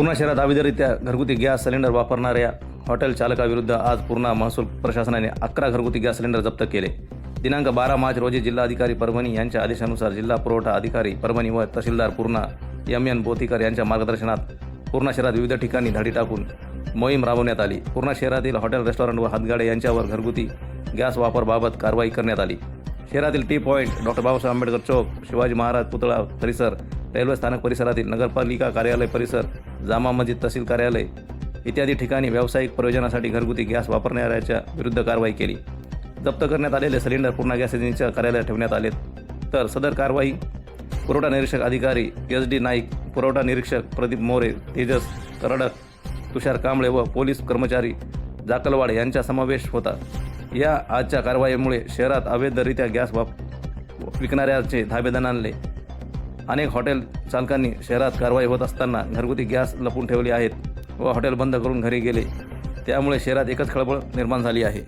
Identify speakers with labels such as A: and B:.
A: पूर्णा शहरात अवैधरित्या घरगुती गॅस सिलेंडर वापरणाऱ्या हॉटेल चालकाविरुद्ध आज पूर्णा महसूल प्रशासनाने 11 घरगुती गॅस सिलेंडर जप्त केले। दिनांक 12 मार्च रोजी जिल्हाधिकारी परभणी यांच्या आदेशानुसार जिल्हा पुरवठा अधिकारी परभणी व तहसीलदार पूर्णा एम.एन. बोथीकर यांच्या मार्गदर्शनात पूर्णा शहरात विविध ठिकाणी धाडी टाकून मोहीम राबवण्यात आली। पूर्णा शहरातील हॉटेल, रेस्टॉरंट व हातगाडे यांच्यावर घरगुती गॅस वापराबाबत कारवाई करण्यात आली। शहरातील T point, doctor Babasaheb Ambedkar चौक, शिवाजी महाराज पुतळा परिसर, रेल्वे स्थानक परिसरातील नगरपालिका कार्यालय परिसर, जामा मस्जिद तहसील कार्यालय इत्यादी ठिकाणी व्यावसायिक प्रयोजनासाठी घरगुती गॅस वापरणाऱ्याच्या विरुद्ध कारवाई केली। जप्त करण्यात आलेले सिलेंडर पूर्णा गॅस एजन्सीच्या कार्यालयात ठेवण्यात आले। तर सदर कारवाई पुरवठा निरीक्षक अधिकारी SD नाईक, पुरवठा निरीक्षक प्रदीप मोरे, तेजस करडक, तुषार कांबळे व पोलीस कर्मचारी जाकलवाड यांचा समावेश होता। या आजच्या कारवाईमुळे शहरात अवैधरित्या गॅस विकणाऱ्याचे धाबेदन आणले। अनेक हॉटेल चालकांनी शहरात कारवाई होत असताना घरगुती गॅस लपून ठेवले आहेत व हॉटेल बंद करून घरी गेले। त्यामुळे शहरात एकच खळबळ निर्माण झाली आहे।